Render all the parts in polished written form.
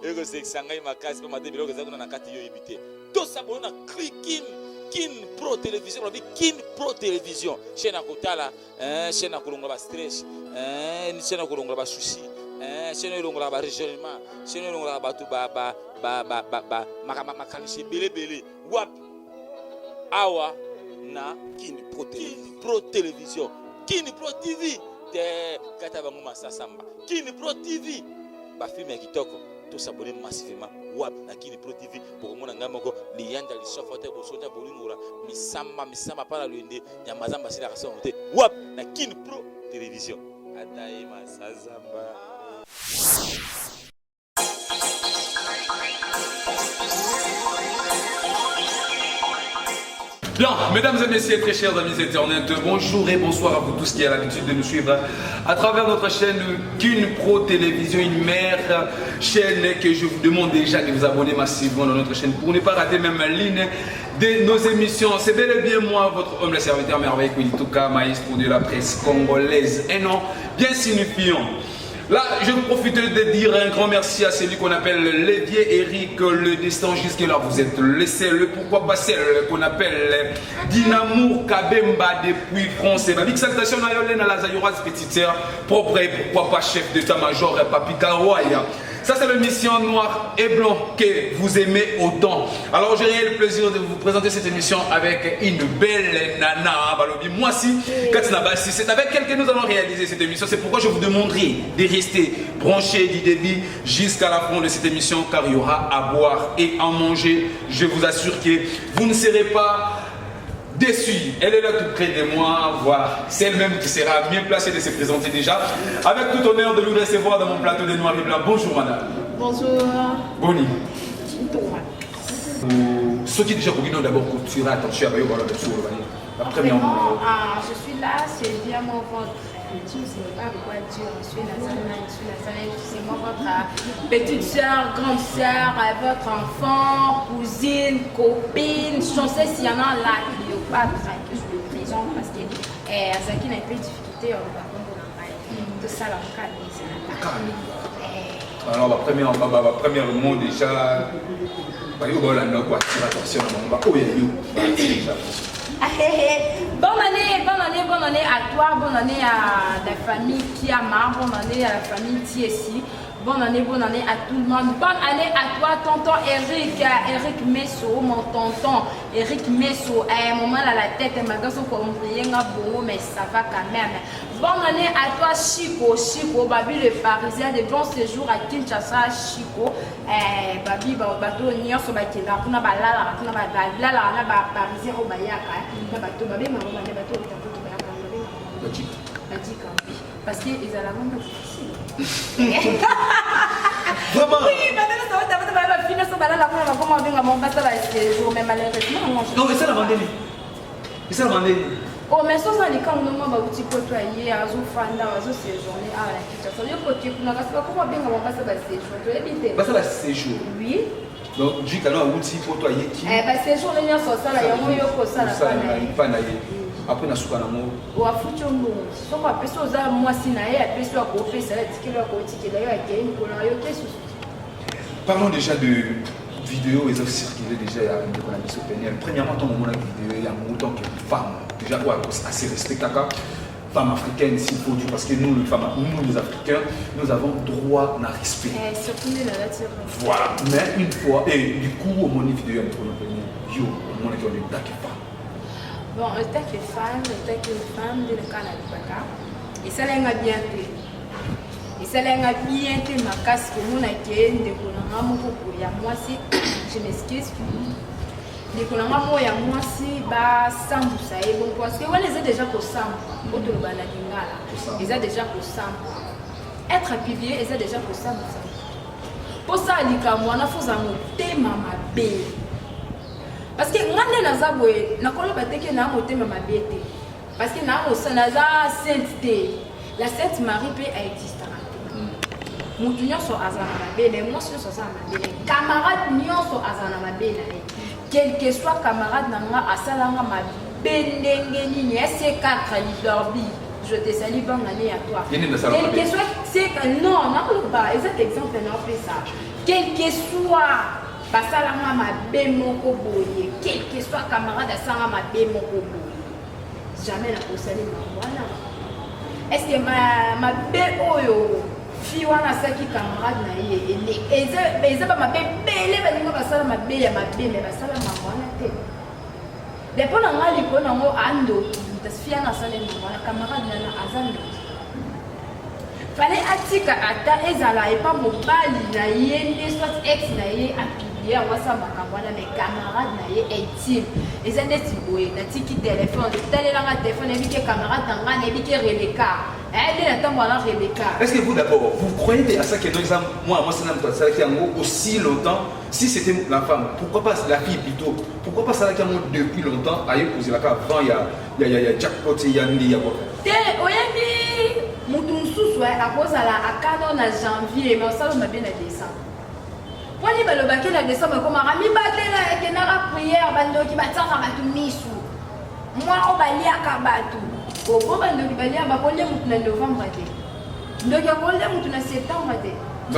eko seksanga makasi pa maté biloko za kuna na kati yo ibité to s'abonner na Kin Pro Télévision, on dit Kin Pro Télévision, chaîne à Kotala, chaîne à Kolonga stress, chaîne à Kolonga souci, chaîne à Kolonga régionnement, chaîne à Kolonga batu makanishi belé wap awa na Kin Pro Télévision, Kin Pro TV de katabangu masasamba, Kin Pro TV ba film ya kitoko. Tout s'abonner massivement wap na Kin Pro TV pour mon ngamoko liyanda li sofote bo sota bolingura misama para luende nyamazamba sila kasonte wap na Kin Pro Télévision ataye masazamba. Bien, mesdames et messieurs, très chers amis internet, bonjour et bonsoir à vous tous qui avez l'habitude de nous suivre à travers notre chaîne Kin Pro Télévision, une mère chaîne que je vous demande déjà de vous abonner massivement dans notre chaîne pour ne pas rater même l'une de nos émissions. C'est bel et bien moi, votre homme, le serviteur merveilleux, Kwilituka, maestro de la presse congolaise, un nom bien signifiant. Là, je profite de dire un grand merci à celui qu'on appelle Lévier Eric, le destin jusque-là. Vous êtes laissé le pourquoi pas celle qu'on appelle Dinamour Kabemba depuis France. Et ma big salutation à Yolène à la Zayoras, petite sœur, propre et pourquoi pas chef d'état-major Papi Karoya. Ça, c'est l'émission noir et blanc que vous aimez autant. Alors, j'ai le plaisir de vous présenter cette émission avec une belle nana. Balobi, moi aussi, Katina Bassi. C'est avec elle que nous allons réaliser cette émission. C'est pourquoi je vous demanderai de rester branchés du début jusqu'à la fin de cette émission, car il y aura à boire et à manger. Je vous assure que vous ne serez pas déçue. Elle est là tout près de moi, voilà. C'est elle-même qui sera bien placée de se présenter déjà. Avec tout honneur de nous recevoir dans mon plateau de noir et blanc. Bonjour madame. Bonjour. Boni. Ce qui est déjà pour nous d'abord, tu as attention à la première. Je suis là, c'est bien mon ventre. Je ne sais pas pourquoi Dieu, je suis Nazareth, c'est moi votre petite soeur, grande soeur, votre enfant, cousine, copine. Je sais s'il y en a là qui n'ont pas que je le présente parce que Zaki n'a pas de difficulté par contre de ça là alors la première mot déjà bonne année à toi, bonne année à la famille Kiama, bonne année à la famille Tiesi, bonne année à tout le monde, bonne année à toi tonton Eric Messo, mon tonton Eric Messo, mon mal à la tête, ma gosse pour ouvrir un bon mais ça va quand même. Bonne année à toi Chico, Babi le Parisien, de bons séjours à Kinshasa, Chico, Babi bateau nyonso bakenda kuna balala kuna balala na ba Parisien au bayaka na bateau babi maman na bateau bateau bayaka batika parce que ils allaient vraiment difficile. Vraiment. Oui, maintenant ça va finir ça balala kuna comment on va mon basta ba séjour mais malheureusement non mais ça la vendée. C'est ça la vendée. Oh, mais ça, c'est quand nous avons un petit peu travaillé, à Zoufanda, à séjourner à la Kinshasa. Il y a un côté qui n'a pas comment bien on va passer à séjour. Tu as évité. Bah ça va séjour. Oui. Donc du canal à outil pour toi qui. Bah séjour les gens sont ça là, il y a un peu ça là. Pas naïe. Après na souka na mo. Ou à foutu un bon. Si on va passer aux armes moi si naïe, après sur à côté ça là, ticket là côté ticket là, il y a une colère qui est. Parlons déjà de vidéos, ils ont circulé déjà avec des cannabis au pénal. Premièrement, ton moment de vidéo, il y a un tant que femme. Déjà, assez respectable. Femme africaine, s'il faut dire, parce que nous, les Africains, nous avons droit à respect. Surtout les nature. Voilà. Mais une fois, et du coup, au moment vidéo, il y a au moment où on est femme. Bon, le tac est femme, de le cannabis. Et ça l'a bien fait. Et ça l'a bien fait, ma casse, que mon accueil, de moi, si je m'excuse. Les Konamamo et moi si bas sans ça et bon parce que on les a déjà pour ça autre banalingala ils a déjà pour ça être appuyé ils a déjà pour ça pour ça lika moi na faut zango tema mabe parce que ngane na zabwe na kolo bateke na motema mabe te parce que na osanaza sainteté la Sainte Marie peut exister mutu nyonso azana mabe les moi nyonso azana mabe camarade nyonso azana mabe na quel que soit camarade nanga asalanga ma bendenge nini SC4 liderbi je te salue, bonne année à toi. Il y a une salle Quel que soit, c'est que non, pas exact exemple, on fait ça. Quel que soit, basalanga mabe moko boye, quel que soit camarade asanga mabe moko boye, jamais la posali mangwana. Est-ce que ma bé oyo fi wana saki camarade na ye ele eza ba mabe bele balinga basala mabe ya mabe mais basala mangwana te. Depuis na ngali ko na ngo ando tasfia na sala mangwana camarade na azando. Fallait atika ata ezala epa mobali na ye nde soit ex na ye applier wasa makangwana mais camarade na ye intime. Eza ndeti boye na tiki téléphone talela nga téléphone ebike camarade nga na ebike Rebecca. Est-ce que vous d'abord, vous croyez à ça que moi c'est ça aussi longtemps, si c'était la femme, pourquoi pas la fille plutôt, pourquoi pas ça qui a depuis longtemps, ailleurs posé la carte avant, il y a jackpot, il y a Ndi, il y a quoi? Oyemi, mutumsusu à cause à la canon en janvier, mais ça m'a bien à décembre. Pour les balobaki la décembre, comme Rami Batela et Kenara prière, bando qui battent à Matumisu. Moi, on va lier à Kabatu. Donc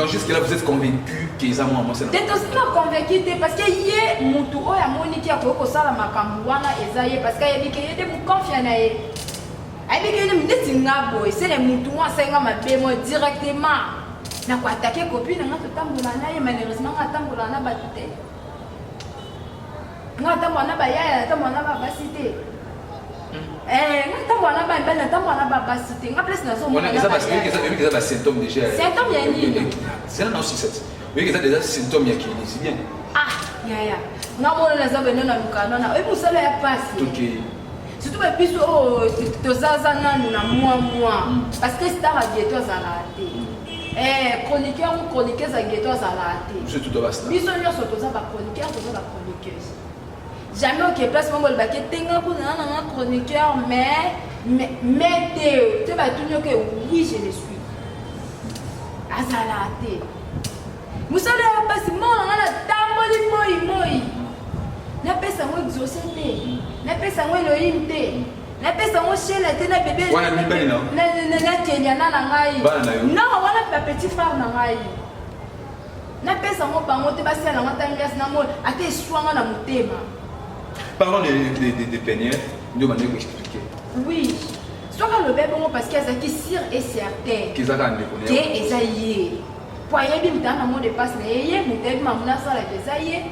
jusque là vous êtes convaincu qu'ils ont moi c'est peut-être aussi pas convaincu parce que hier mutu oya moniki ya ko sala makambu wana ezaye parce que yebike yede mu confiance na ye ayebike yede mdeti ngabo c'est les mutu moi senga mabe moi directement na ko attaquer copine nga totambola na ye malheureusement nga tambola na batute nga tambola na ba yaya tambola na ba basité des symptômes déjà. Symptômes, il y a c'est un aussi oui, il y a des symptômes qui sont bien. Ah, il y a. Non, on les a venus dans le canon. Et vous savez, il y a passé. Surtout, puis, tu as moi. Parce que c'est un ghetto à la chroniqueur ou chroniqueuse à ghetto à la Je tout dois passer. Ils sont tous chroniqueurs, tous chroniqueuse. Jamais au place mon bol baquet tenga pour un chroniqueur mais tu vas tout dire que oui je le suis azalate vous savez pas si mon on a tamboli moi na pesa mo exaucé na pesa mo Elohim te na pesa mo chela te na bébé wana mibali non na Kenya na ngai non wana pa petit frère na ngai na pesa mo bango te basi na matangas na mo ate swanga na mutema. Parlons des peigneurs, nous allons expliquer. Oui. Soit le bébé parce qu'il y a qui sûr et certain. Qu'ils ont qui est zaïe. Pour y aller dans un monde de passe, mais y est, vous devez m'amener ça la zaïe.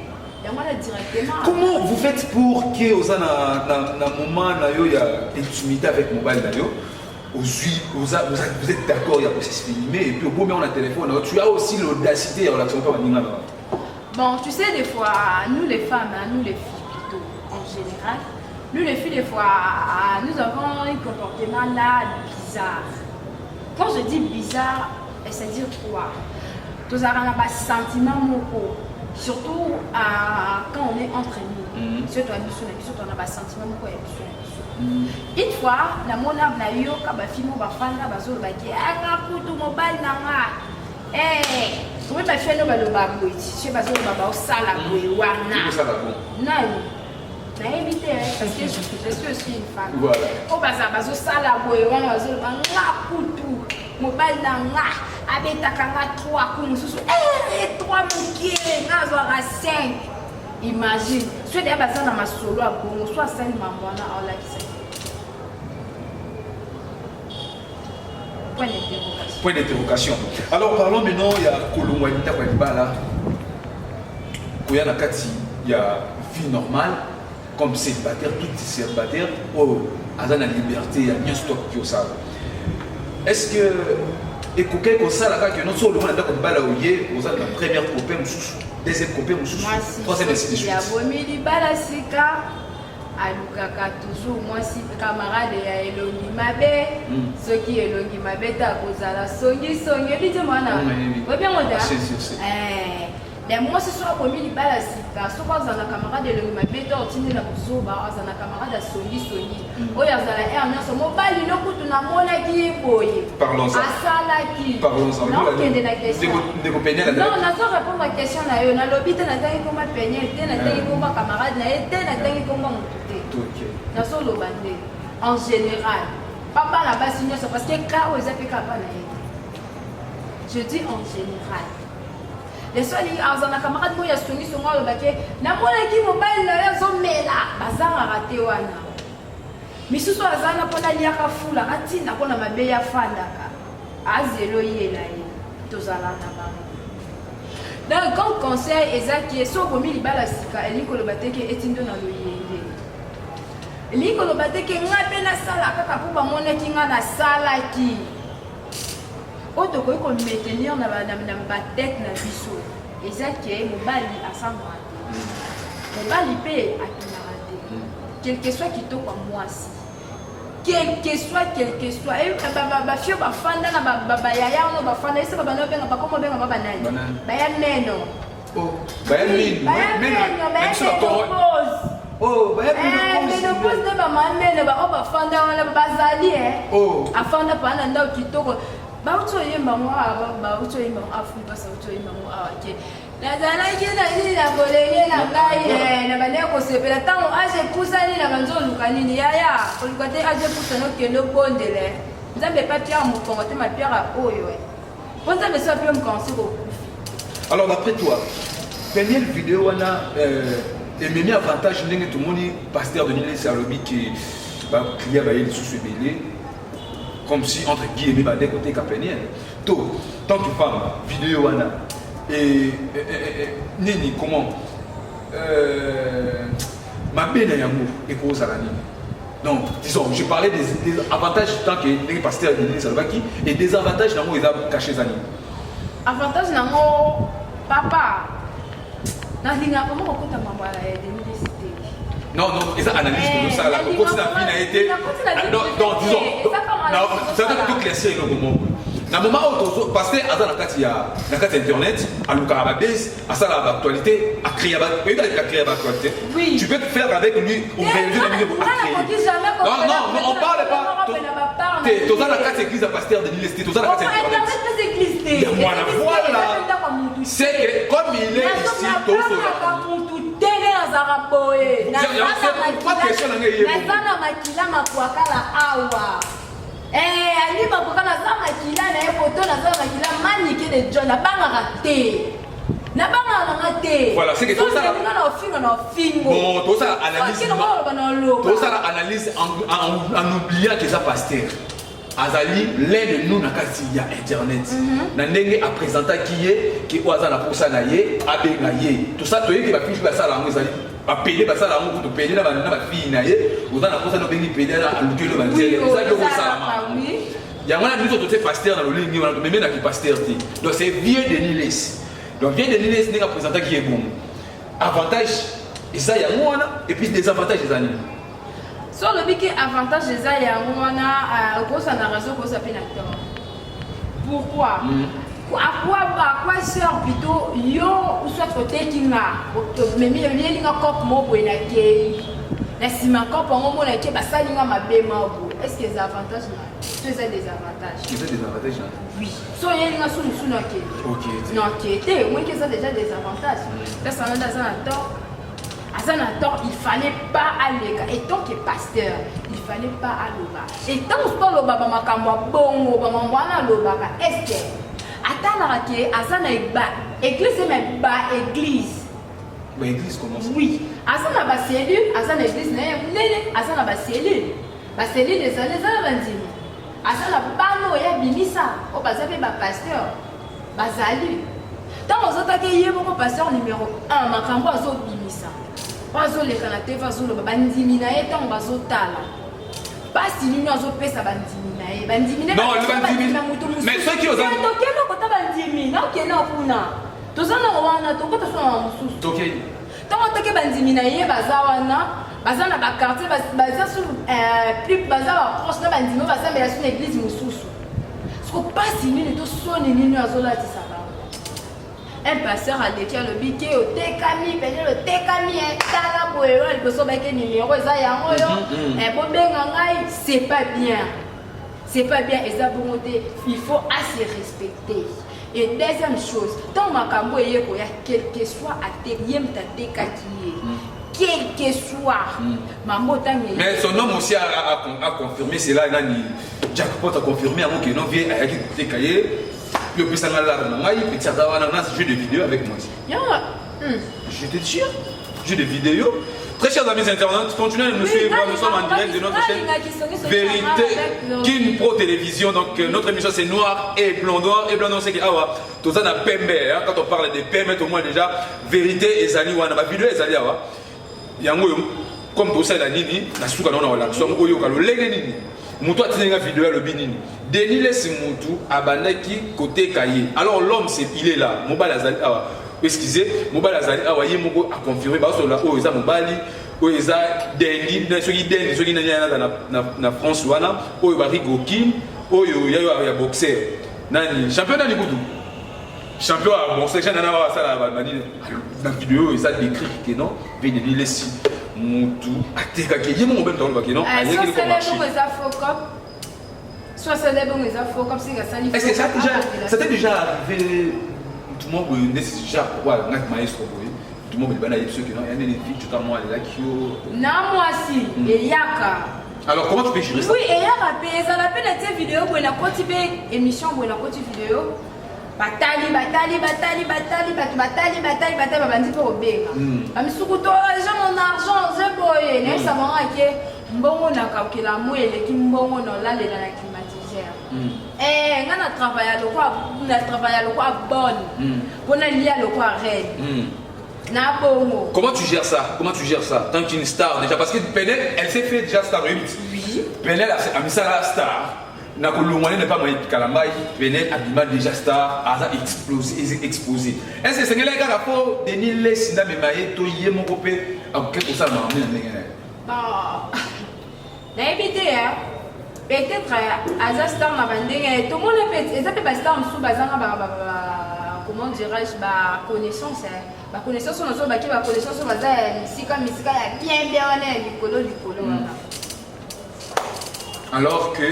Directement. Comment vous faites pour que vous avez un moment où il y a intimité avec mobile vous êtes d'accord, il y a pour se filmer et puis au bout on a téléphone. Tu as aussi l'audacité à l'action comme bon, tu sais des fois nous les femmes, nous les filles en général, nous les filles des fois nous avons un comportement là bizarre. Quand je dis bizarre, c'est-à-dire quoi? Tous avons un sentiment moko. Surtout quand on est entre nous. Surtout on a un sentiment moko. Une fois, la mona na yo kaba fimo ba fanda bazo ba ki anga kutu mobile na nga. Oui ba fendo ba lo ba boiti. Je bazo ba ba osala boy wana. Nani? Na éviter parce que je suis aussi une femme. Voilà. O bazo sala boy wana bazo ba nga kutu mobile na nga. Abetaka nga 3 coups mususu. 3 mokie nga zo ra 5. Imagine, soit des bazar dans ma solo à Bongo, soit 5 mambwana à la qui. Point d'interrogation. Alors parlons maintenant, il y a Kolongwanita Kwanibala. Koya Nakati, il y a vie normale, comme célibataire, tout célibataire, oh, à la liberté, il y a bien stock qui au sable. Est-ce que, et quelqu'un comme ça, là, que non seulement on a comme bala ou yé, vous avez la première copain, deuxième copain, troisième ainsi de suite. Il y a Bomili Balasika. Alukaka toujours moi si camarade ya elongi mabe ceux qui elongi mabe ta kozala songi bite mwana oui bien on mais moi ce soir comme il bala sika so kwa zana camarade elongi mabe ta otindi na kuzoba zana camarade songi oya zala nyonso mobali no kutu na mona ki boye parlons-en non kende na question non na so répondre à question na yo na lobi te na tangi koma peigner te na tangi koma camarade na te na tangi koma en général, Papa n'a pas signé ça parce que quand vous avez papa je dis en général. Les soins à un camarade moi il y a sonné sur moi le baquet. Na moi qui mobile là ils ont mis là. Bazar a raté wana. Mais ce soit azana pona liaka fula atinda pona mabeya fandaka. Azelo yela ye. Tozala na ba. Donc quand conseil ezaki so bomi libala sika eliko le bateke etindo na loyenge. Eliko le bateke ngape na sala kaka po ba mona kinga na sala ki. Oto ko maintenir na ba tête na biso. Ezaki mobali asamba. Mobali pe akinarate. Quel que soit qui to kwa mwasi. Quel que soit et ba fio ba fanda na ba yaya no ba fanda ese ba no benga ba komo benga ba banani ba ya meno oh ba ya meno oh ba ya meno pose de ba meno ba ba fanda wala ba zali oh afanda pa na ndao kitoko ba uto yemba mo ba uto yemba afu ba sa uto yemba mo awake na zana kina ni na bolenge na ngai na bale ko sepela tango age kusani na banzo lukanini yaya olukate age kusano kendo bondele nzambe pa pierre mo kongote ma pierre oyo ponza me so pe mo kansi ko. Alors d'après toi première vidéo on a même avantage ndenge tout le monde pasteur de Nile Salobi qui va crier ba il sous belé comme si entre guillemets ba des côté capénien to tant que femme vidéo on a et nini comment ma belle yamour et pour ça donc disons je parlais des avantages tant que les pasteurs de Nile Salobi et des avantages d'amour ils ont caché ça ni avantage d'amour papa na linga comment on compte mambo à l'université non ils ont analysé tout ça là comme si la fille n'a été donc disons ça va tout classique le moment. Na moment où parce que à la carte internet à l'oukarabes à ça l'actualité à créer l'actualité tu peux faire avec lui ou non on parle pas tout ça la carte église à pasteur de Nile tout ça la carte internet voilà c'est que comme il est ici tout ali bakoka na za makila na ye poto na za makila manike de John na banga te na banga te voilà c'est que tout ça na fingo bon tout ça analyse en oubliant que ça pasteur azali l'un de nous na kati ya internet na ndenge a présenter qui est qui oza na posa na ye abenga ye tout ça toyeki ba fiche ba sala ngo ezali appeler ba sala ngo to payer na ba fille na ye oza na posa no bengi payer na alukelo ba nzele ça que ça yango na biso to te pasteur na lolingi wana to même na ki pasteur ti donc c'est vieux de Niles donc vieux de Niles ndenge a présenter qui est bon avantage et ça yango wana et puis des avantages ezali. Sur le biquet avantage des aïeux, on a raison qu'on s'appelle acteur. Pourquoi? À quoi sert plutôt yo ou soit côté qui n'a mais il y a un corps mot pour la qui la ciment corps pour moi la qui bah ça il y a ma béma. Est-ce que les avantages là? Tu as des avantages? Tu as des avantages là? Oui. Soit il y a un sous non qui. Ok. Non qui était moi qui ça déjà des avantages. Là ça n'a pas tort. Il fallait pas aller. Et tant que pasteur, il fallait pas aller là. Et tant que le baba makamwa bongo, baba mwana lo baba. Est-ce que attends que Azana église même ba église. Ba église comment ça? Oui. Azana ba cellule, Azana église né, Azana ba cellule. Ba cellule des années bandimi. Azana bano ya bimisa. O bazabe ba pasteur. Bazali. Tant aux autres que yebo pasteur numéro 1 makambo azo bimisa. Bazo le kanate bazo le bandimi na ye tant bazo tala basi nini azo pesa bandimi na ye bandimi non le bandimi mais ceux qui osent to keno kota bandimi na okena kuna to sana wana to kota so mususu OK tant to ke bandimi na ye bazawana bazana ba quartier baza sur plus baza proche na bandimi baza mais sur l'église mususu ce ko basi nini to soni nini azo la tisa. Un pasteur a décrit le biquet au tekami, le tekami est tala boéro, il peut sauver quel numéro, ça y a un bon bengangai, c'est pas bien. C'est pas bien, et ça pour monter, il faut assez respecter. Et deuxième chose, dans ma cambo, il y a quel que soit à teriem ta tekaki. quel que soit. Mais son homme aussi a confirmé, c'est là, Jackpot a confirmé avant qu'il vient à écouter Kaye. Puis ça m'a l'air il peut un jeu de vidéo avec moi. Je te jure, jeu de vidéo. Très chers amis internautes, continuez de nous suivre. Nous sommes en direct de notre chaîne Vérité Kin Pro Télévision. Donc notre émission c'est noir et blanc. Noir et blanc, c'est que tout ça n'a pas pembe. Quand on parle de pembe, au moins déjà Vérité et Zali Wana. Ma vidéo est Zali Awa. Yango comme tout ça la nini, la souka non la somme oyo kalo lenge nini. Mutu atinga vidéo le binini. Denis laisse Mutu abandaki côté Kaye. Alors l'homme c'est il est là. Mobile Zali Awa. Excusez, Mobile Azali Awaye Moko a confirmé parce que là, oh, ils ont Mobali, oh, ils ont Denis, ceux qui Denis, ceux qui na France, wana, oh, ils ont Rigokin, oh, il y a boxeur. Nani, champion Nani Boudou. Champion à boxeur, j'ai nana ça la vidéo, ils ont décrit que non, Denis laisse Moutou, Ateka, qui est mon même dans le bac, non? Soit c'est les bons, ils ont faux comme si ça. Est-ce que ça t'est déjà arrivé? Tout le monde est déjà quoi, maestro, tout le monde est bien ceux qui ont des filles, tout à moi, les là qui ont. Non, moi aussi, et Yaka. Alors comment tu peux gérer ça? Oui, et Yaka, ça l'appelle la vidéo, pour la petite émission, pour la petite vidéo. Batali, babandi pour obéir. Amisukuto, j'ai mon argent, j'ai boyé. N'est-ce pas que mbongo na kakela mwele ki mbongo na la la climatiseur. On a travaillé à l'eau bonne. On a lié à l'eau reine. Comment tu gères ça? Comment tu gères ça? Tant qu'une star déjà, parce que Penel, elle s'est fait déjà star 8. Oui. Penel a mis ça la star. Nakolumane n'est pas moyen de Kalambaï. Penel a dit déjà star, a explosé. Est-ce que c'est que les gars rapport Denis laisse na memaye to yé mon copain en quelque sorte bah, n'habitez hein. Peut-être à star na bandenge tout le monde est et ça peut pas star en sous bazanga comment dirais-je connaissance connaissance on a baki connaissance on va misika ya bien on est likolo alors que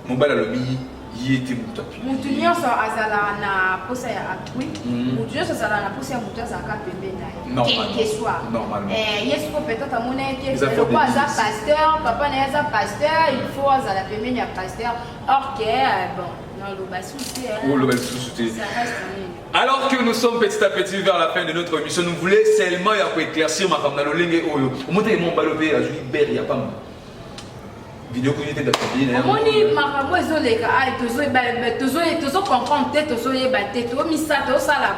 mon bal à lobby y était mutapi mutunyo so azala na posa ya atwi mutunyo so azala na posa ya mutunyo za ka pembe na quel que soit normalement yes ko peut-être amone que le quoi za pasteur papa na za pasteur il faut azala pembe ya pasteur or que bon non le basouté oh le basouté ça reste alors que nous sommes petit à petit vers la fin de notre émission nous voulons seulement ya ko éclaircir ma femme na lo lenge oyo omote mon balopé azui ber ya pas vidéo que j'étais d'accord. Moni maramo ezoleka ai tozo comprendre tête tozo yeba tête to misa to sala.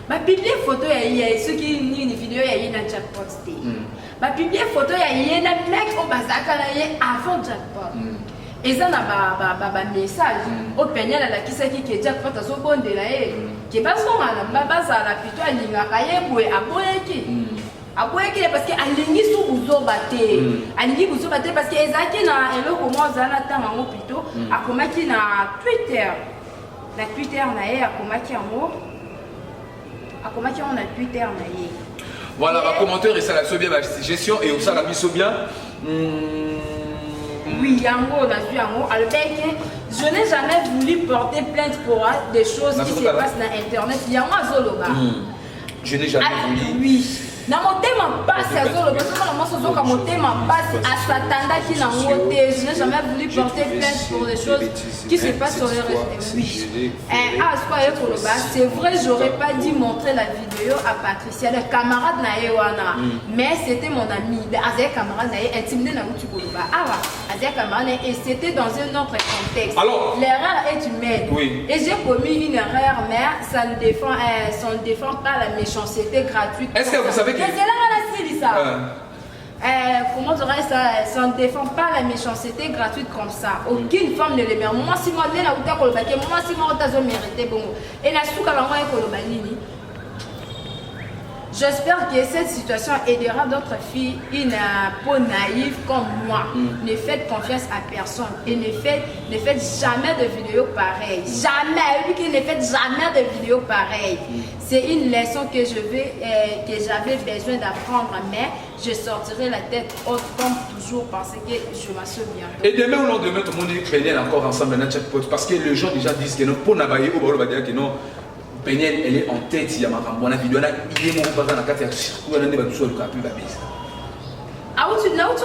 Ba publier photo ya ceux qui ni vidéo ya na Jackpot té. Ba publier photo ya na mec au bazaka na ye avant Jackpot. Eza na ba message au penyala la kisaki ke Jackpot azo bondela ye. Ke baso mala baza la plutôt alinga kayebwe aboyeki. Aboyeki parce que alingi sou uzobate. Alingi uzobate parce que ezaki na eloko mo zana tanga ngo plutôt akomaki na Twitter. Na Twitter na ye akomaki yango. Akomaki on a Twitter na ye. Voilà, ma commentaire et ça la bien ma gestion et ça la biso bien. Oui, yango na vu yango albeke je n'ai jamais voulu porter plainte pour des choses qui se passent dans internet. Yango azoloba. Je n'ai jamais voulu. Oui. Na motema passe azoloba parce que moi sozo ka motema passe à satanda qui na ngote. Je n'ai jamais voulu porter plainte pour des choses qui se passent sur les réseaux. Oui. C'est vrai, j'aurais pas dû montrer la vidéo à Patricia, le camarade na Ewana. Mais c'était mon ami, Azé camarade na intimidé na Utu Koloba. Ah ouais, Azé camarade et c'était dans un autre contexte. Alors, l'erreur est humaine. Oui. Et j'ai commis une erreur, mais ça ne défend pas la méchanceté gratuite. Est-ce que vous savez que comment dirais ça ne défend pas la méchanceté gratuite comme ça. Aucune femme ne le mérite. Moi, si moi, je moi, si moi, je mérite bon. Et la souka, j'espère que cette situation aidera d'autres filles, une peau naïve comme moi. Ne faites confiance à personne et ne faites jamais de vidéos pareilles. Jamais, ne faites jamais de vidéos pareilles. C'est une leçon que j'avais besoin d'apprendre, mais je sortirai la tête haute comme toujours parce que je m'en souviens. Et demain ou lendemain, tout le monde est encore ensemble dans Jackpot parce que les gens déjà disent que non, pour n'abayer au bord que non. Peniel, elle est en tête, il y a ma bonne vidéo, il est mon pas dans la carte, il y a surtout un débat sur le cap, il va baisser. Ah, tu n'as pas un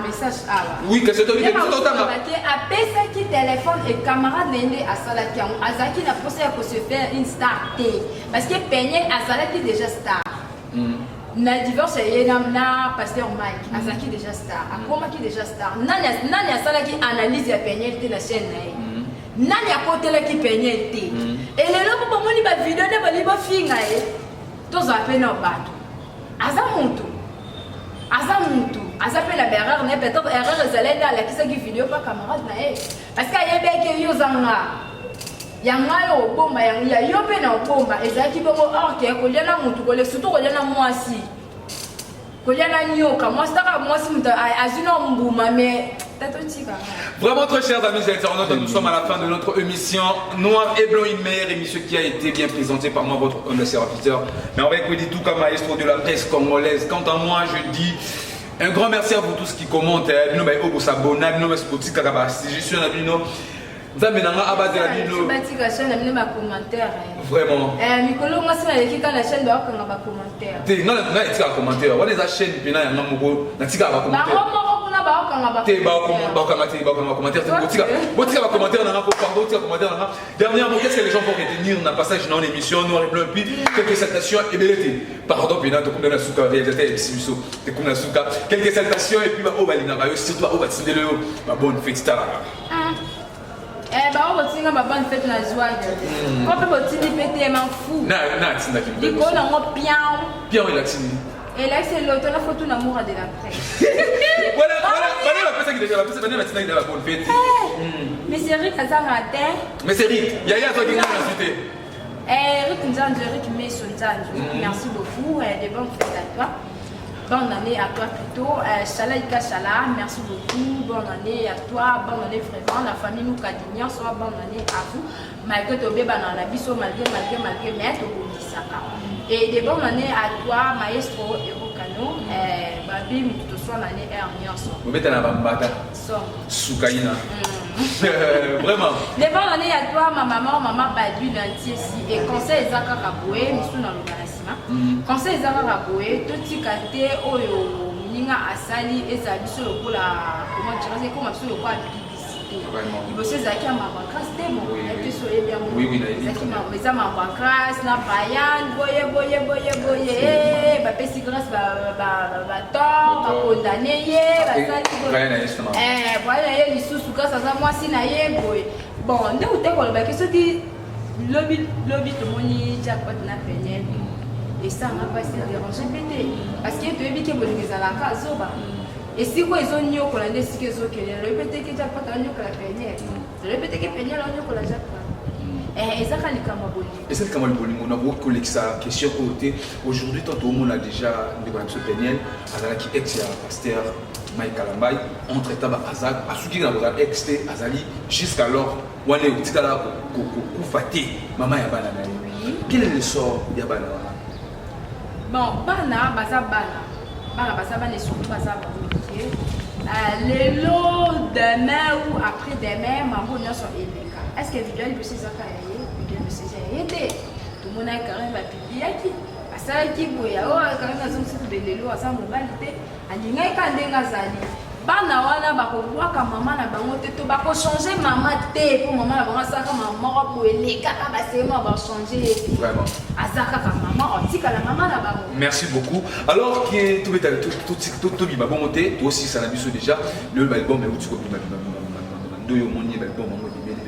message à la. Oui, que c'est toi qui as appelé qui téléphone et camarade n'est à Salaki. Azaki n'a pas pour se faire une star. Parce que Peniel a Salaki déjà star. Na divorce il y a pasteur Mike Azaki déjà star. Akoma qui déjà star. Nani a Salaki analyse ya Peniel de la chaîne. Nani a côté là qui Peniel. Et les gens pour moi ni vidéo ne ba liba finga tous appelé no bato. Azamuntu. Azape la erreur n'est peut-être erreur ezalenda la kisa ki vidéo pas camarade na parce que yebeke yo zanga ya ngayo bomba ya yo pe na bomba ezaki bongo orke ko liana mutu ko le surtout ko liana mwasi ko liana nyoka mwasi taka mwasi mutu azina mbuma mais tatotika. Vraiment très chers amis internautes, nous sommes à la fin de notre émission Noir et Blanc, une meilleure émission qui a été bien présentée par moi, votre humble serviteur. Mais avec tout comme maestro de la presse congolaise. Quant à moi, je dis un grand merci à vous tous qui commentent. Nous sommes je suis un ami. Vraiment. Mikolo moi c'est l'équipe la chaîne doit qu'on va commentaire. Non, non, commentaire. On les a chaîne puis na ngamo na tika ba commentaire. Dernièrement, qu'est-ce que les gens vont retenir dans le passage dans l'émission Noir et Blanc puis quelques salutations et belleté. Pardon, puis là, tu comme dans la souka, réalisateur et psycho, tu comme dans la souka. Quelques salutations et puis au balina, surtout au batinde le ma bonne fête là. On va tirer ma bonne fête la joie. On peut tirer péter m'en fou. Na tina qui me. Liko na mo pian. Pian il a tini. Et là c'est l'autre la photo d'amour de la presse. Voilà, la personne qui déjà la personne la tina de la bonne fête. Mais c'est Rick Azamatin. Mais c'est Rick, Yaya toi qui nous invité. Rick Nzanjo, Rick Meso Nzanjo. Merci beaucoup et de bonnes fêtes à toi. Bonne année à toi plutôt. Shalaïka Shala, merci beaucoup. Bonne année à toi. Bonne année vraiment. La famille nous Kadignan soit bonne année à vous. Malgré ton bébé dans la biso, malgré maître Bondisaka. Et de bonnes années à toi, maestro Erokano. Babi, tout soit l'année dernière. Vous mettez la bambata. Soukaina. Vraiment. De bonnes années à toi, ma maman Badu Dantiesi. Et conseil Zaka Raboué, nous sommes dans le conseil Zaka Raboué, tout ce qui est oyo mininga asali ezali sur le coup la comment dire c'est comme sur le coup publicité. Il faut se zaki à ma bancrasse demo. Et so bien bon. Oui oui, zaki ma meza ma bancrasse na bayan boye ba pesi grâce ba tort ba condamné ye ba sali. Voilà ye lisusu ka ça moi si na ye boye. Bon, nde uteko ba question di lobby to moni jackpot na Peniel. Et ça n'a pas été dérangé pété. Parce que tu es bien que vous avez la case. Et si vous avez un nio pour la décision que le répéter que tu n'as pas de nio pour la Peniel. Le répéter que Peniel a un nio pour la jackpot. Et ça, c'est le Kamaboli. Et c'est le Kamaboli. On a beaucoup de questions côté. Aujourd'hui, tant on a déjà des gens de Peniel, Azala qui est pasteur Mike Kalambay, entre Taba Azak, Asuki Naboza, Exté, Azali, jusqu'alors, on est au Tikala Koufati, Maman Yabana. Quel est le sort Yabana? Bon, bana baza bana et surtout baza métier. Le lot demain ou après demain, maman n'a son éleka. Est-ce que vidéo il peut se faire vidéo peut se faire tout le monde a quand même publié qui ça qui boya oh quand même azon site de lelo asa mobilité alinga kandenga zali bana wana bakobwaka mama na bango te to bako changer mama te pour mama na bango saka mama ko eleka ka basema ba changer vraiment azaka ka mama otika la mama na bango. Merci beaucoup. Alors qui tout bien bon monter toi aussi ça n'a biso déjà le album mais où tu copie ndoyo moni album ngo de meni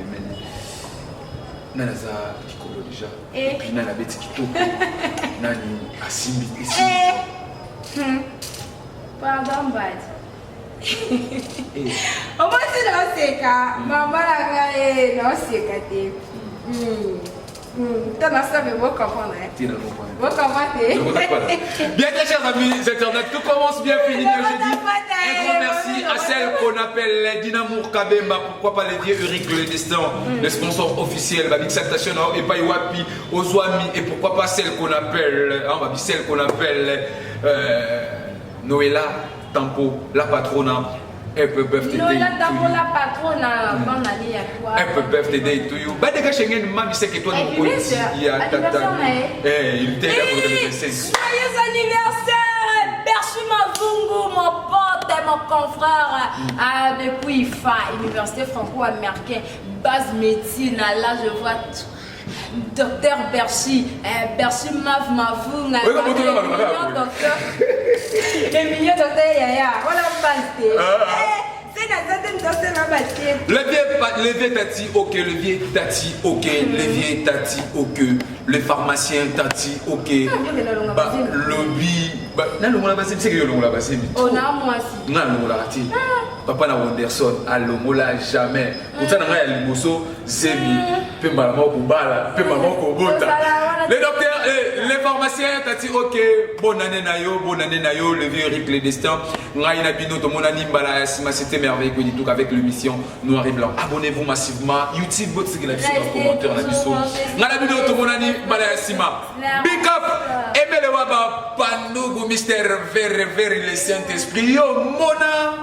nanaza kikolo déjà et puis nana beti kitoko nani asimbi ici pardon bad. Au moins c'est dans ces cas, maman la est dans ces cas. Tu as ça, mais vous comprenez. Vous comprenez. Bien, très chers amis internautes, tout commence bien fini. Je dis un grand merci à celle qu'on appelle Dinamour Kabemba, pourquoi pas les dire Eric Le Destin, le sponsor officiel, Babik Saltation et Paiwapi, Ozwami, et pourquoi pas celle qu'on appelle, Noëlla Tampo, la patrona, Happy birthday Non, to là, t'as pour you. la patronne, bonne année à toi. Happy birthday to you. Bah, dès que Schengen, maman, c'est que toi, nous connaissons. Il y a Anniversaire, il était là pour le 25. Joyeux anniversaire, Berchu Mavungu, mon pote et mon confrère. Depuis FA, Université franco-américaine, base médecine, là je vois tout. Docteur Berchi, Berchi Mavungu, docteur. Emilio docteur Yaya, voilà base. Le vieux tati, ok, le vieux tati, ok, le vieux tati, ok, le pharmacien tati, ok. Bah, lobby, bah, non, le mola basim, c'est que le mola basim. On a moi aussi. Non, le mola rati. Papa na Wonderson, allo mola jamais. Pour ça, n'a rien limoso, zemi, pe malamo kubala, pe malamo kubota. Les docteurs, les pharmaciens tati, ok, bonne année na yo, le vieux Rick le destin. Ngaïna bino to mon animbala, c'était merveilleux que dit tout avec l'émission Noir et Blanc. Abonnez-vous massivement. YouTube, votre c'est la vidéo en commentaire la vidéo. Ngala bino to mon animbala sima. Big up, aimez le waba, Pandougo, Mystère, Vert, le Saint-Esprit. Yo, mona.